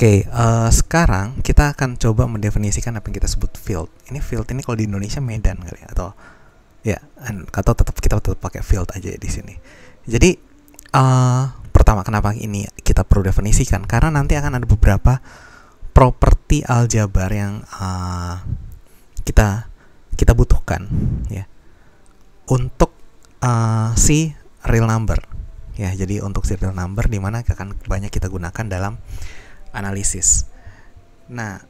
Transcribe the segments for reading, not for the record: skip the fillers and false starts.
Oke, sekarang kita akan coba mendefinisikan apa yang kita sebut field. Ini field ini kalau di Indonesia Medan kali ya, atau tetap kita tetap pakai field aja di sini. Jadi pertama kenapa ini kita perlu definisikan, karena nanti akan ada beberapa properti aljabar yang kita butuhkan ya untuk si real number ya. Jadi untuk si real number di mana akan banyak kita gunakan dalam analisis. Nah,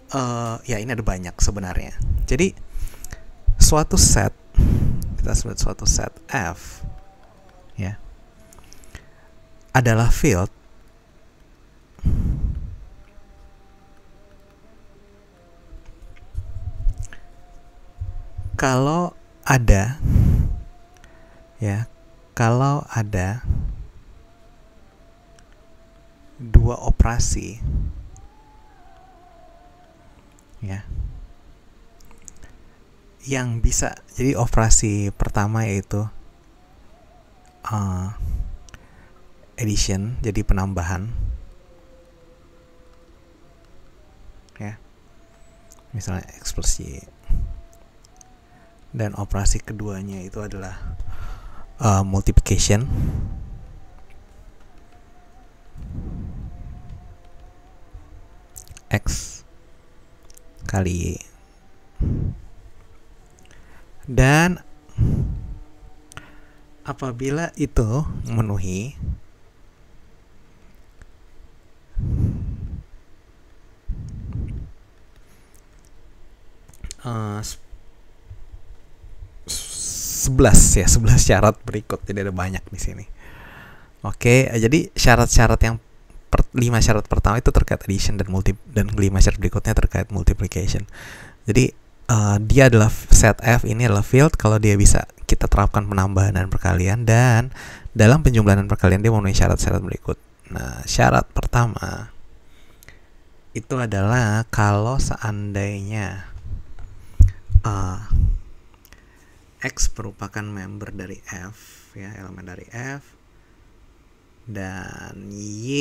ya ini ada banyak sebenarnya. Jadi suatu set, kita sebut suatu set F ya, adalah field kalau ada dua operasi ya yang bisa. Jadi operasi pertama yaitu addition, jadi penambahan ya, misalnya X plus Y, dan operasi keduanya itu adalah multiplication X kali Y. Dan apabila itu memenuhi sebelas syarat berikut, jadi ada banyak di sini. Oke, jadi syarat-syarat yang 5 syarat pertama itu terkait addition dan 5 syarat berikutnya terkait multiplication. Jadi dia adalah set F ini adalah field kalau dia bisa kita terapkan penambahan dan perkalian, dan dalam penjumlahan dan perkalian dia memenuhi syarat-syarat berikut. Nah, syarat pertama itu adalah kalau seandainya X merupakan member dari F ya, elemen dari F, dan Y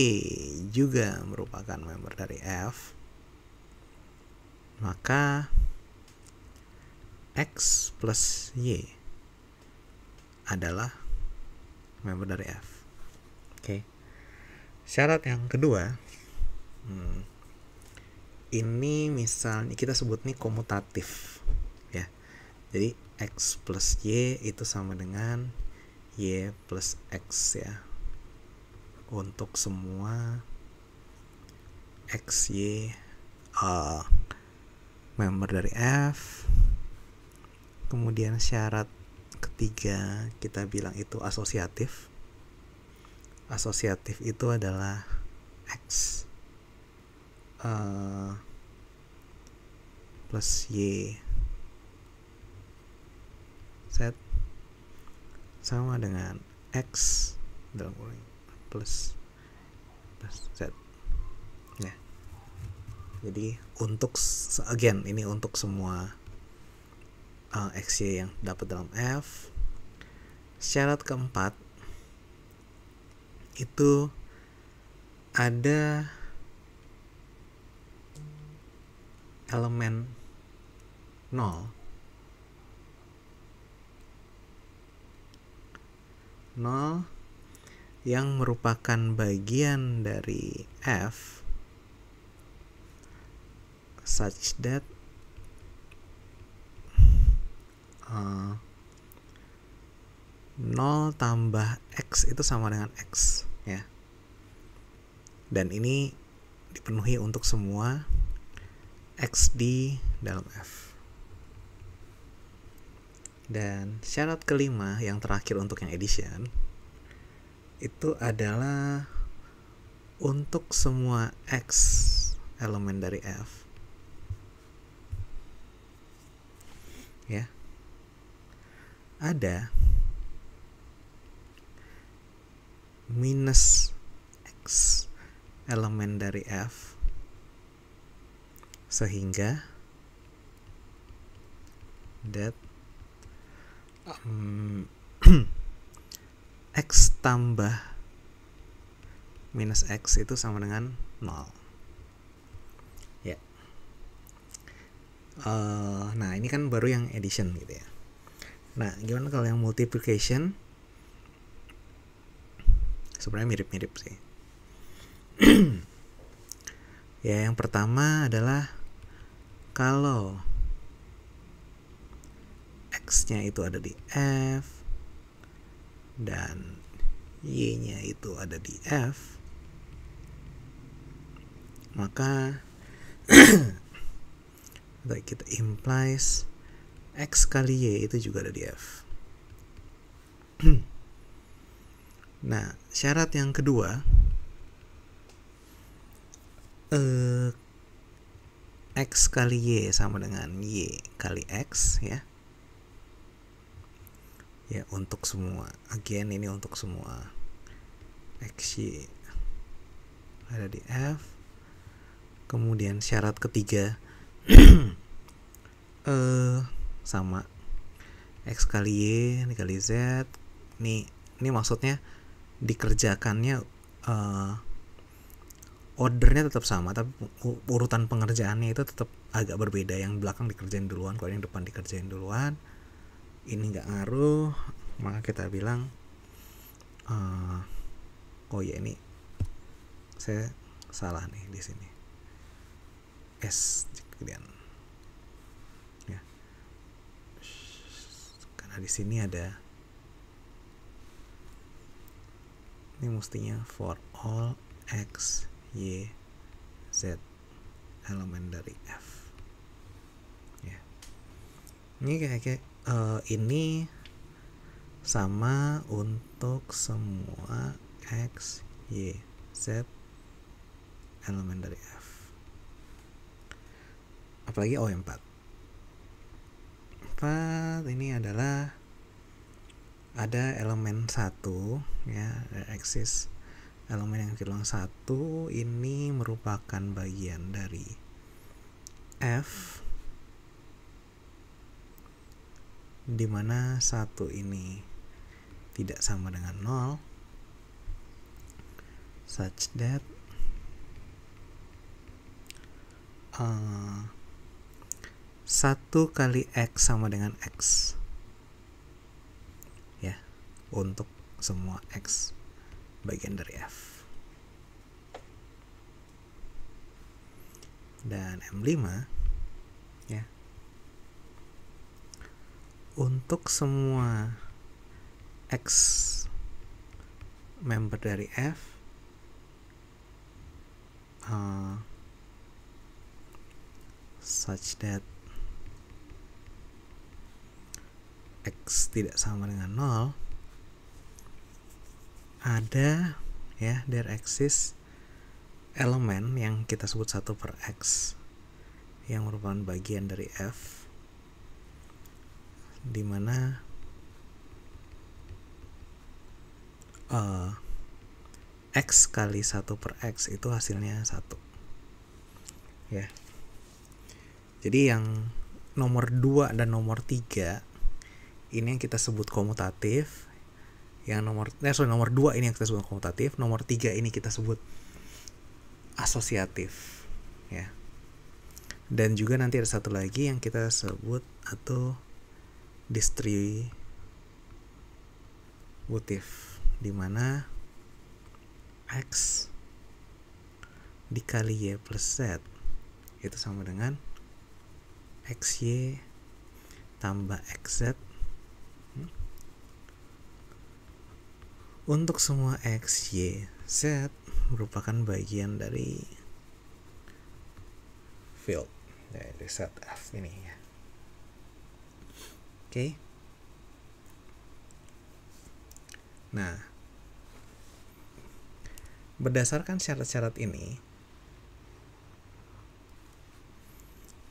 juga merupakan member dari F, maka X plus Y adalah member dari F. Oke. Syarat yang kedua, ini misalnya kita sebut nih komutatif ya. Jadi X plus Y itu sama dengan Y plus X ya, untuk semua X, Y member dari F. Kemudian syarat ketiga kita bilang itu asosiatif. Asosiatif itu adalah X plus Y Z sama dengan X dalam kurung plus Z ya. Jadi untuk ini untuk semua XY yang dapat dalam F. Syarat keempat itu ada elemen 0 yang merupakan bagian dari F such that 0 tambah X itu sama dengan X ya. Dan ini dipenuhi untuk semua X di dalam F. Dan syarat kelima yang terakhir untuk yang addition itu adalah untuk semua X elemen dari F ya, ada minus X elemen dari F, sehingga that X tambah minus X itu sama dengan 0. Nah ini kan baru yang addition gitu ya. Nah gimana kalau yang multiplication? Sebenarnya mirip-mirip sih. Ya yang pertama adalah kalau X-nya itu ada di F dan Y-nya itu ada di F, maka kita implies X kali Y itu juga ada di F. Nah, syarat yang kedua, X kali Y sama dengan Y kali X ya. Ya, untuk semua. Again, ini untuk semua XY ada di F. Kemudian syarat ketiga sama X kali Y dikali Z. Ini maksudnya dikerjakannya ordernya tetap sama, tapi urutan pengerjaannya itu tetap agak berbeda. Yang belakang dikerjain duluan, kalau yang depan dikerjain duluan. Ini nggak ngaruh, maka kita bilang oh ya ini saya salah nih di sini, S kemudian ya, karena di sini ada, ini mestinya for all X Y Z elemen dari F ya. Ini kayak ini sama untuk semua X Y Z elemen dari F. Apalagi O4 ini adalah ada elemen 1 ya, eksis elemen yang dibilang 1 ini merupakan bagian dari F, dimana 1 ini tidak sama dengan 0, such that 1 kali X sama dengan X ya, untuk semua X bagian dari F. Dan M5 ya, untuk semua X member dari F such that X tidak sama dengan 0, ada ya, there exists elemen yang kita sebut 1 per X yang merupakan bagian dari F, dimana X kali 1 per X itu hasilnya 1 ya. Jadi yang nomor 2 dan nomor 3 ini yang kita sebut komutatif. Yang nomor 2 ini yang kita sebut komutatif, nomor 3 ini kita sebut asosiatif ya. Dan juga nanti ada satu lagi yang kita sebut atau distributif, dimana X dikali Y plus Z itu sama dengan XY tambah XZ untuk semua X, Y, Z merupakan bagian dari field dari set F ini ya. Oke. Nah, berdasarkan syarat-syarat ini,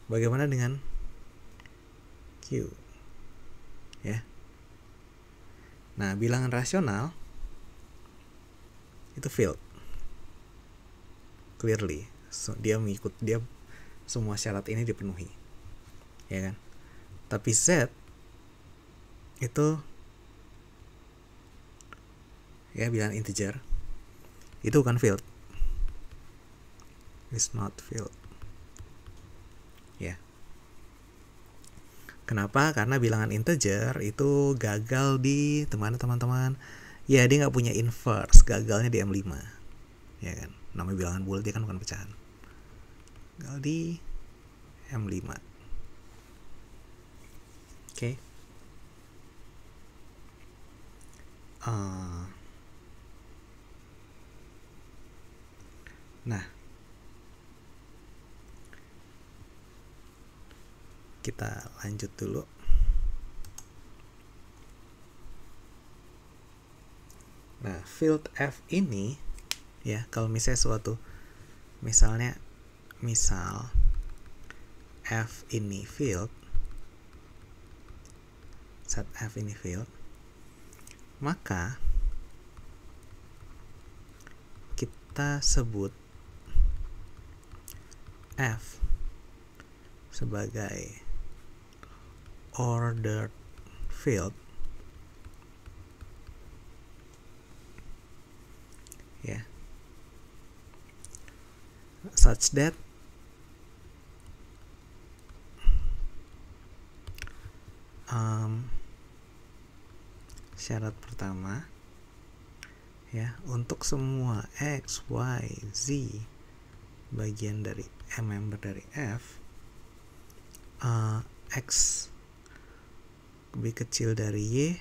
bagaimana dengan Q ya? Nah, bilangan rasional itu field clearly, so, dia semua syarat ini dipenuhi ya kan. Tapi Z itu ya bilangan integer, itu bukan field, is not field ya. Kenapa? Karena bilangan integer itu gagal di teman-teman. Ya, dia nggak punya inverse, gagalnya di M5. Ya kan? Namanya bilangan bulat, dia kan bukan pecahan. Gagal di M5. Oke. Nah, kita lanjut dulu. Nah, field F ini ya, kalau misalnya misal F ini field, set F ini field, maka kita sebut F sebagai ordered field ya, such that syarat pertama ya, untuk semua X, Y, Z bagian dari member dari F, X lebih kecil dari Y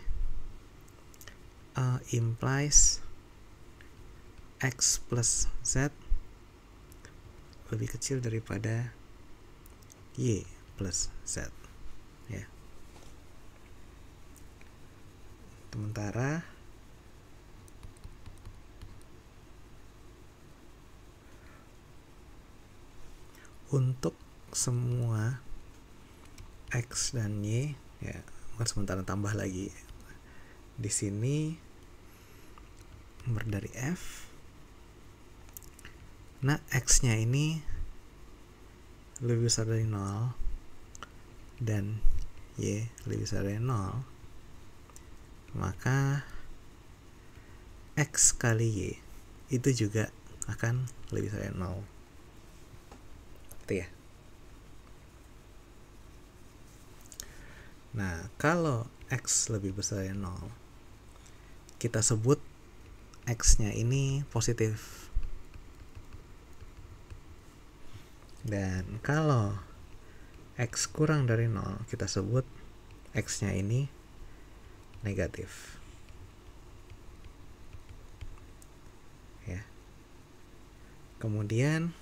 implies X plus Z lebih kecil daripada Y plus Z ya. Sementara untuk semua X dan Y ya, bukan sementara, tambah lagi di sini nomor dari F. Nah, X-nya ini lebih besar dari 0 dan Y lebih besar dari 0, maka X kali Y itu juga akan lebih besar dari 0. Itu ya. Nah, kalau X lebih besar dari 0, kita sebut X-nya ini positif. Dan kalau X kurang dari 0, kita sebut X-nya ini negatif. Ya. Kemudian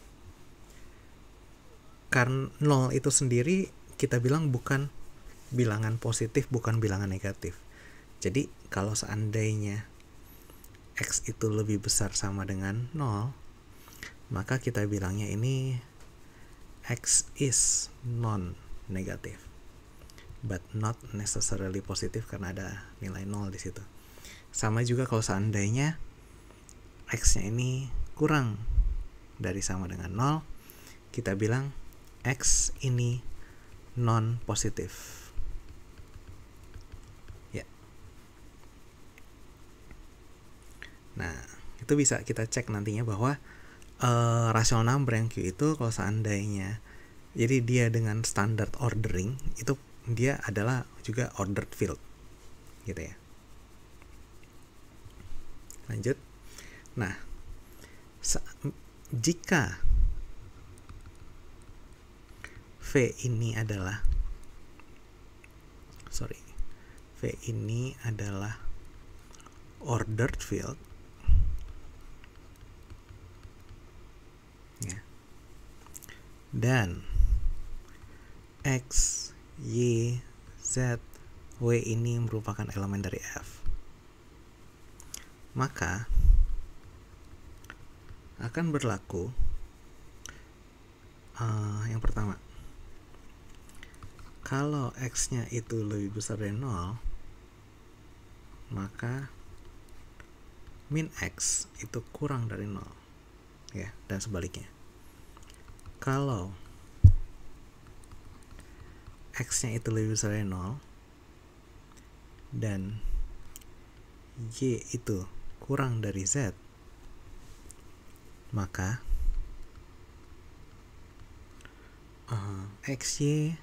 karena 0 itu sendiri kita bilang bukan bilangan positif, bukan bilangan negatif. Jadi kalau seandainya X itu lebih besar sama dengan 0, maka kita bilangnya ini X is non-negative, but not necessarily positif karena ada nilai 0 di situ. Sama juga kalau seandainya X-nya ini kurang dari sama dengan 0, kita bilang X ini non-positif. Ya. Nah, itu bisa kita cek nantinya bahwa rational number yang Q itu kalau seandainya, jadi dia dengan standard ordering itu dia adalah juga ordered field gitu ya. Lanjut. Nah, jika V ini adalah ordered field ya, dan X, Y, Z, W ini merupakan elemen dari F, maka akan berlaku yang pertama, kalau X-nya itu lebih besar dari 0, maka min X itu kurang dari 0 ya, dan sebaliknya. Kalau X-nya itu lebih besar dari 0 dan Y itu kurang dari Z, maka XY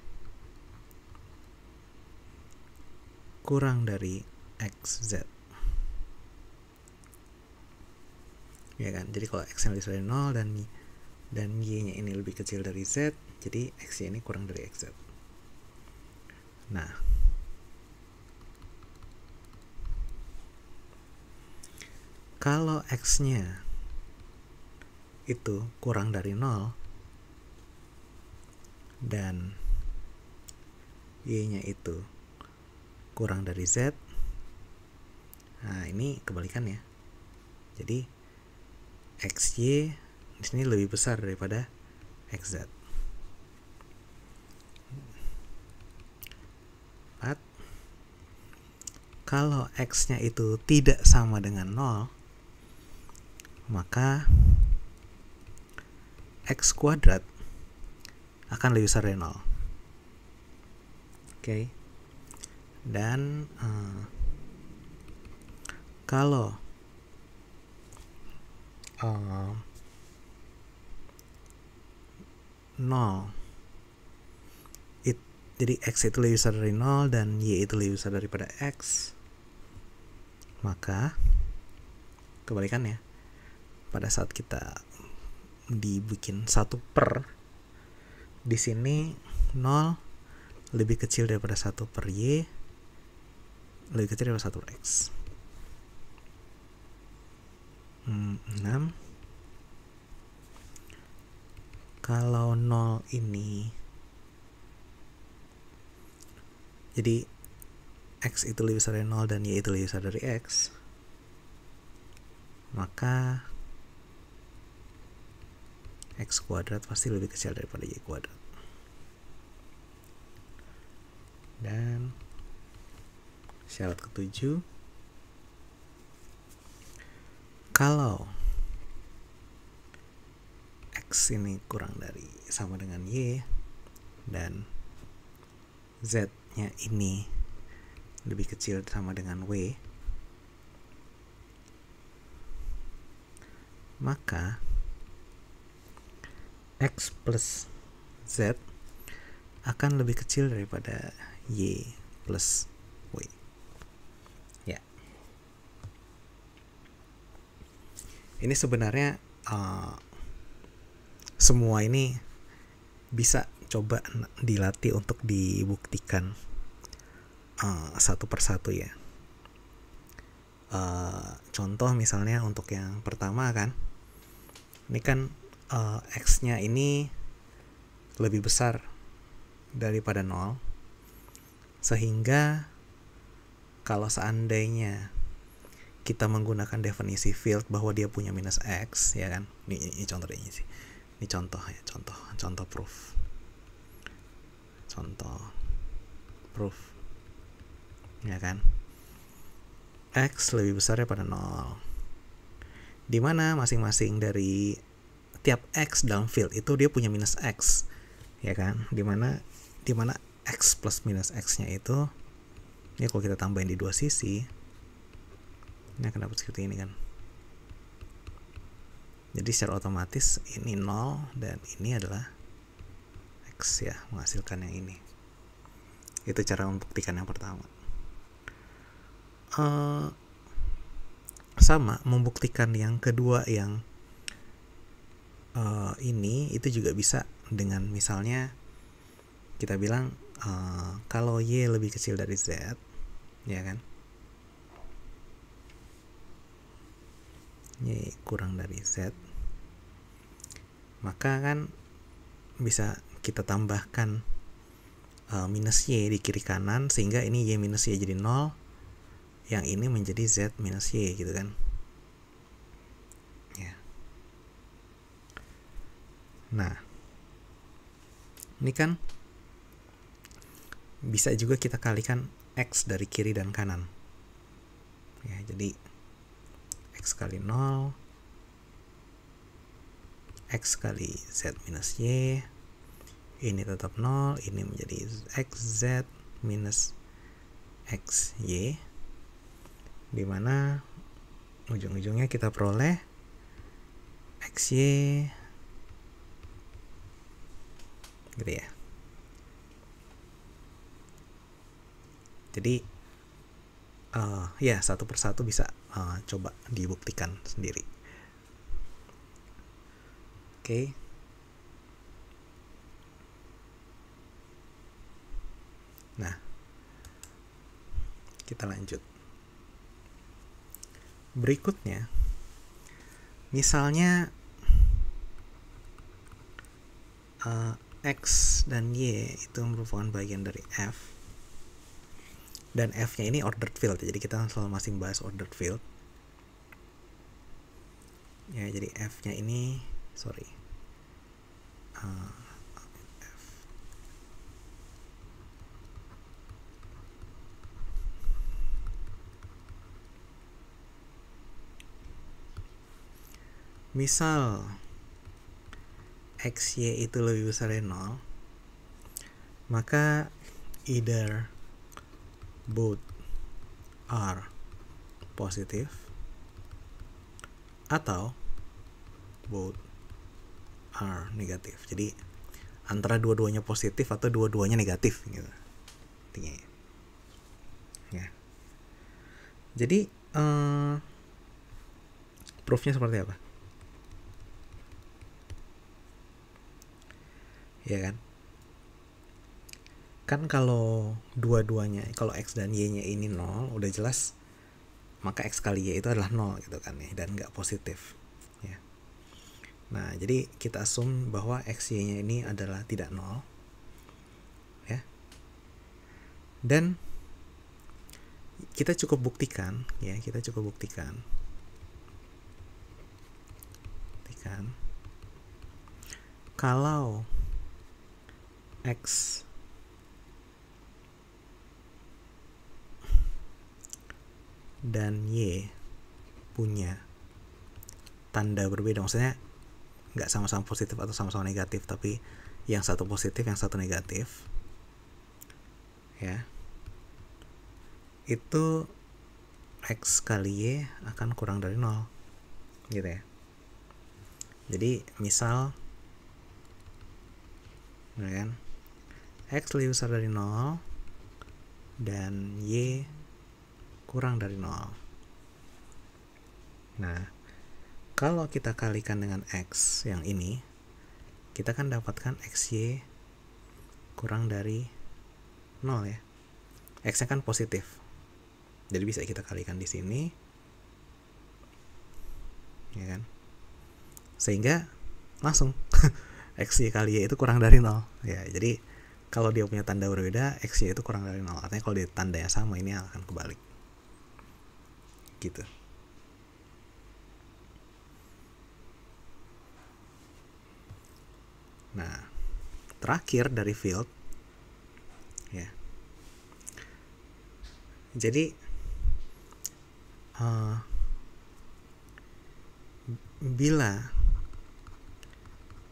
kurang dari xz. Ya kan, jadi kalau x yang lebih besar dari 0 dan y nya ini lebih kecil dari z, jadi x y ini kurang dari xz. Nah, kalau x nya itu kurang dari 0 dan y nya itu kurang dari z, nah ini kebalikannya. Jadi xy di sini lebih besar daripada xz. 4. Kalau x-nya itu tidak sama dengan 0, maka x kuadrat akan lebih besar dari 0. Oke. Dan kalau jadi x itu lebih besar dari 0 dan y itu lebih besar daripada x, maka kebalikannya, pada saat kita dibikin 1 per, di sini 0 lebih kecil daripada 1 per y, lebih kecil daripada 1 per x. 6. Kalau 0 ini, jadi x itu lebih besar dari 0 dan y itu lebih besar dari x, maka x kuadrat pasti lebih kecil daripada y kuadrat. Dan syarat ke-7, kalau x ini kurang dari sama dengan y dan z nya ini lebih kecil sama dengan w, maka x plus z akan lebih kecil daripada y plus w. Ya. Ini sebenarnya semua ini bisa coba dilatih untuk dibuktikan satu persatu ya. Contoh misalnya untuk yang pertama kan, ini kan x-nya ini lebih besar daripada 0, sehingga kalau seandainya kita menggunakan definisi field bahwa dia punya minus x, ya kan, ini contohnya ini sih, ini contoh ya, contoh proof, ya kan, x lebih besar daripada 0, dimana masing-masing dari tiap x dalam field itu dia punya minus x, ya kan, dimana x plus minus x nya itu, ini kalau kita tambahin di dua sisi, ini akan dapat seperti ini kan. Jadi secara otomatis ini 0 dan ini adalah x ya, menghasilkan yang ini. Itu cara membuktikan yang pertama. Sama, membuktikan yang kedua yang ini itu juga bisa dengan misalnya kita bilang kalau y lebih kecil dari z, ya kan, y kurang dari z, maka kan bisa kita tambahkan minus y di kiri kanan, sehingga ini y minus y jadi 0, yang ini menjadi z minus y gitu kan ya. Nah, ini kan bisa juga kita kalikan x dari kiri dan kanan ya, jadi x kali 0 x kali z minus y, ini tetap 0, ini menjadi xz minus xy, dimana ujung-ujungnya kita peroleh xy gitu ya. Jadi Ya satu persatu bisa coba dibuktikan sendiri. Oke. Nah, kita lanjut. Berikutnya, misalnya X dan Y itu merupakan bagian dari F, dan F-nya ini ordered field, jadi kita selalu masih bahas ordered field. Ya, jadi F-nya ini, misal XY itu lebih besar dari 0, maka either both are positive atau both are negative. Jadi antara dua-duanya positif atau dua-duanya negatif gitu intinya. Ya. Jadi proofnya seperti apa? Ya kan? Kan kalau dua-duanya, kalau X dan Y-nya ini 0, udah jelas maka X kali Y itu adalah 0 gitu kan ya, dan nggak positif ya. Nah, jadi kita assume bahwa X, Y-nya ini adalah tidak 0 ya. Dan kita cukup buktikan kalau X dan Y punya tanda berbeda, maksudnya nggak sama-sama positif atau sama-sama negatif, tapi yang satu positif, yang satu negatif ya, itu X kali Y akan kurang dari 0 gitu ya. Jadi misal ya kan, X lebih besar dari 0 dan Y kurang dari 0. Nah, kalau kita kalikan dengan X yang ini, kita kan dapatkan XY kurang dari 0 ya. X-nya kan positif, jadi bisa kita kalikan di sini ya kan, sehingga langsung XY kali Y itu kurang dari 0 ya. Jadi kalau dia punya tanda berbeda, XY itu kurang dari 0, artinya kalau dia tandanya sama, ini akan kebalik gitu. Nah, terakhir dari field ya, jadi bila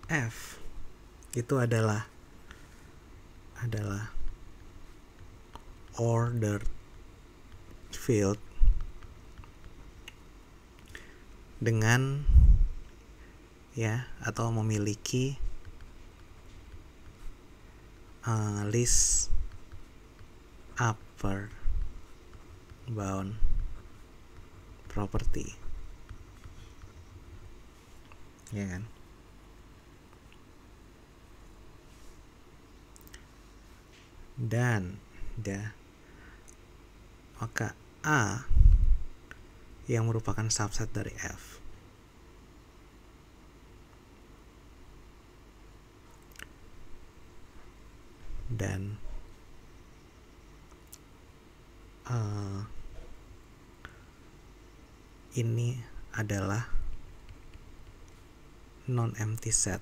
F itu adalah ordered field dengan ya, atau memiliki least upper bound property ya kan. Dan maka A yang merupakan subset dari F dan ini adalah non-empty set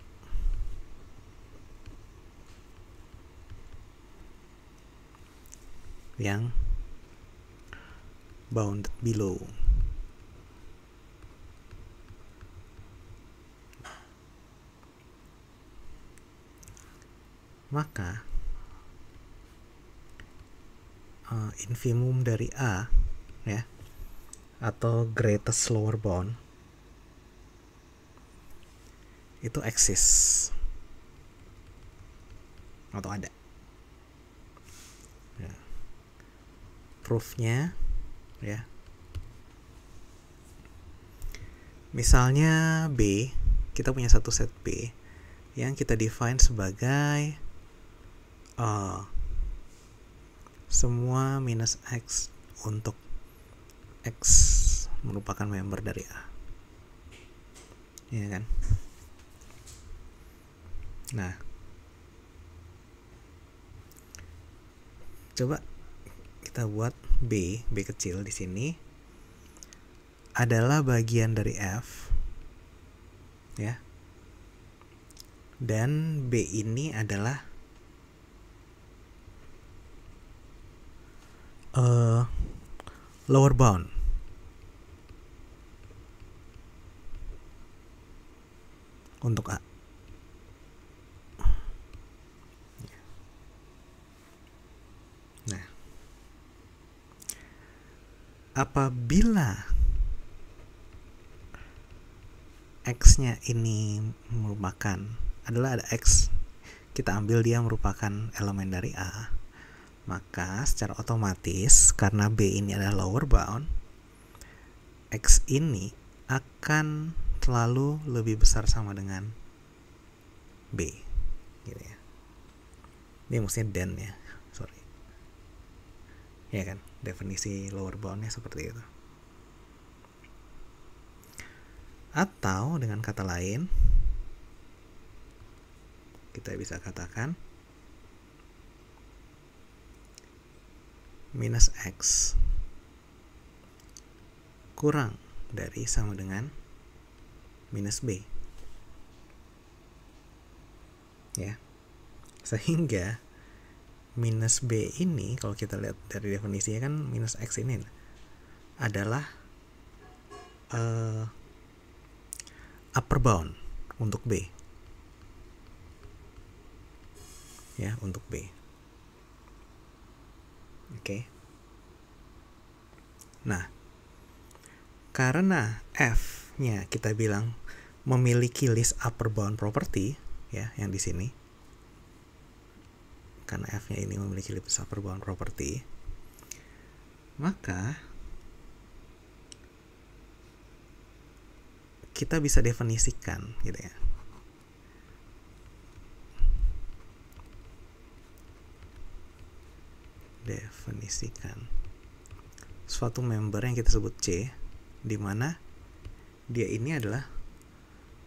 yang bound below. Maka infimum dari A ya, atau greatest lower bound itu eksis atau ada ya. Proofnya ya. Misalnya B, kita punya satu set B yang kita define sebagai semua minus X untuk X merupakan member dari A, ya kan? Nah, coba kita buat B kecil di sini adalah bagian dari F, ya. Dan B ini adalah lower bound untuk A. Nah, apabila X-nya ini adalah ada X, kita ambil dia merupakan elemen dari A, maka secara otomatis karena B ini adalah lower bound, X ini akan selalu lebih besar sama dengan B, gitu ya. Ini maksudnya then ya, sorry. Ya kan, definisi lower boundnya seperti itu. Atau dengan kata lain, kita bisa katakan minus X kurang dari sama dengan minus B, ya. Sehingga minus B ini, kalau kita lihat dari definisinya kan, minus X ini adalah upper bound untuk B, ya, untuk B. Oke. Nah, karena F-nya kita bilang memiliki list upper bound property, ya, yang di sini. Karena F-nya ini memiliki list upper bound property, maka kita bisa definisikan, gitu ya. Definisikan suatu member yang kita sebut C, di mana dia ini adalah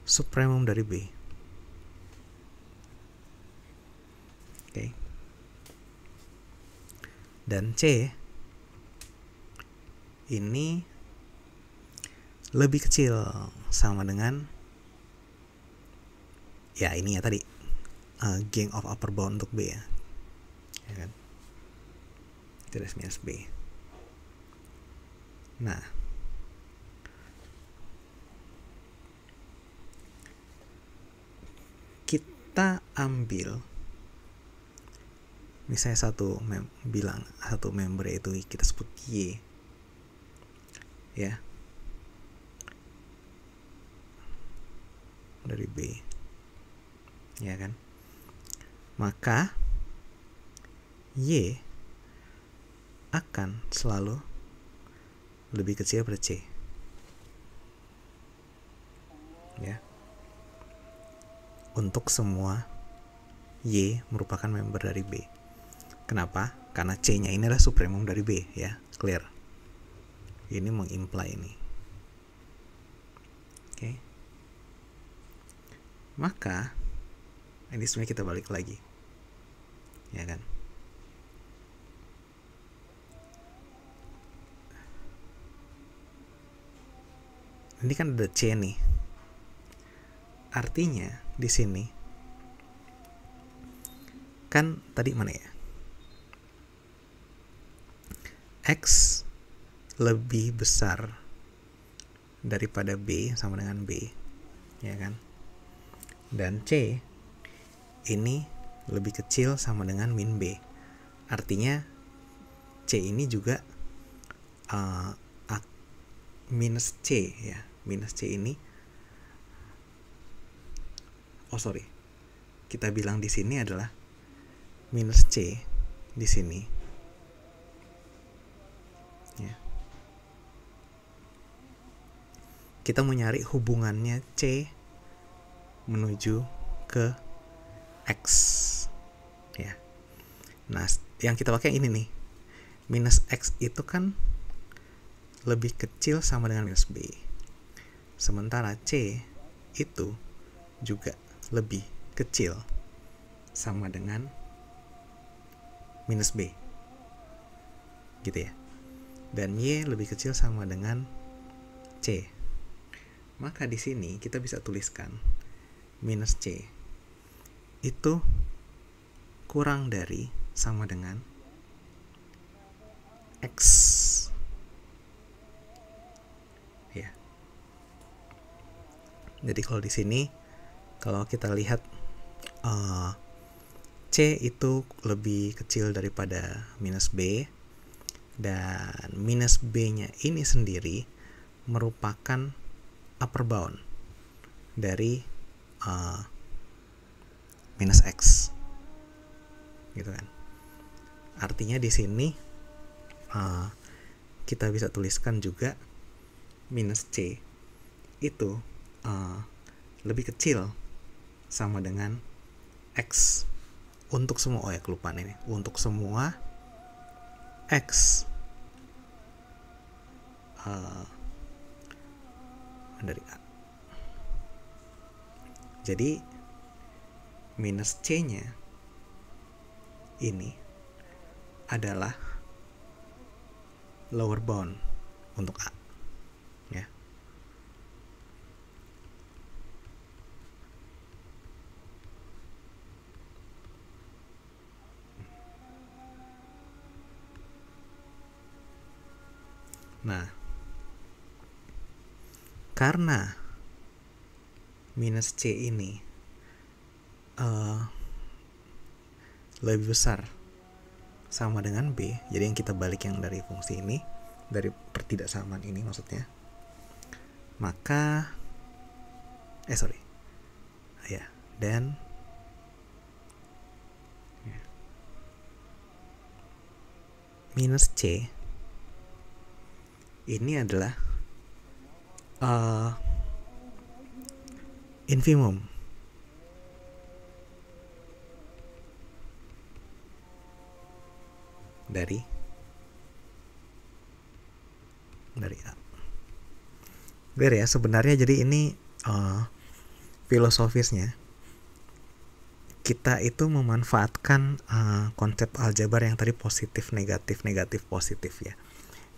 supremum dari B. Oke. Dan C ini lebih kecil sama dengan, ya ini ya tadi, gang of upper bound untuk B, ya kan, tidak minus B. Nah, kita ambil misalnya satu member itu kita sebut Y, ya, dari B, ya kan. Maka Y akan selalu lebih kecil dari C, ya, untuk semua Y merupakan member dari B. Kenapa? Karena C-nya ini adalah supremum dari B, ya, clear. Ini mengimply ini. Oke. Maka ini sebenarnya kita balik lagi, ya kan. Ini kan ada C nih. Artinya di sini kan tadi mana ya? X lebih besar daripada B sama dengan B, ya kan? Dan C ini lebih kecil sama dengan min B. Artinya C ini juga minus C, ya. Minus C ini, kita bilang di sini adalah minus C di sini, ya. kita mau nyari hubungannya C menuju ke X ya. Nah, yang kita pakai ini nih, minus X itu kan lebih kecil sama dengan minus B, sementara C itu juga lebih kecil sama dengan minus B gitu ya, dan Y lebih kecil sama dengan C. Maka di sini kita bisa tuliskan minus C itu kurang dari sama dengan X ya. Jadi kalau di sini kalau kita lihat C itu lebih kecil daripada minus B, dan minus B-nya ini sendiri merupakan upper bound dari minus X gitu kan. Artinya di sini kita bisa tuliskan juga minus C itu lebih kecil sama dengan X untuk semua, kelupaan ini, untuk semua X dari A. Jadi minus C-nya ini adalah lower bound untuk A ya. Nah, karena minus C ini lebih besar sama dengan B, jadi yang kita balik yang dari fungsi ini, dari pertidaksamaan ini maksudnya, maka dan minus C ini adalah infimum dari A. Clear ya sebenarnya. Jadi ini filosofisnya kita itu memanfaatkan konsep aljabar yang tadi positif negatif positif ya.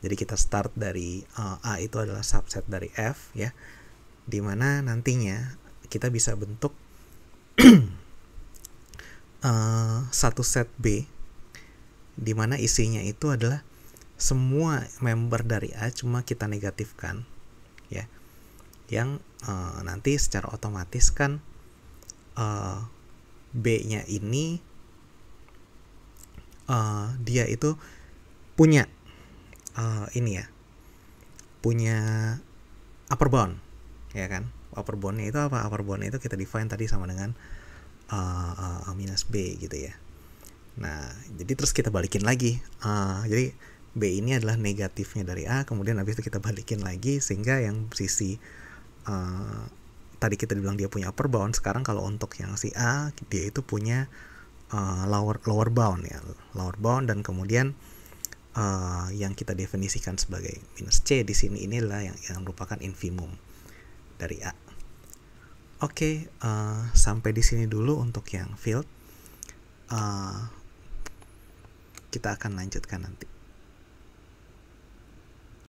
Jadi kita start dari A itu adalah subset dari F ya, dimana nantinya kita bisa bentuk satu set B dimana isinya itu adalah semua member dari A cuma kita negatifkan ya, yang nanti secara otomatis kan B-nya ini dia itu punya ini ya, punya upper bound ya kan. Upper boundnya itu apa? Upper boundnya itu kita define tadi sama dengan minus B gitu ya. Nah, jadi terus kita balikin lagi. Jadi B ini adalah negatifnya dari A, kemudian habis itu kita balikin lagi sehingga yang sisi tadi kita bilang dia punya upper bound, sekarang kalau untuk yang si A dia itu punya lower bound ya, lower bound, dan kemudian yang kita definisikan sebagai minus C di sini inilah yang merupakan infimum dari A. Oke, sampai di sini dulu untuk yang field. Kita akan lanjutkan nanti.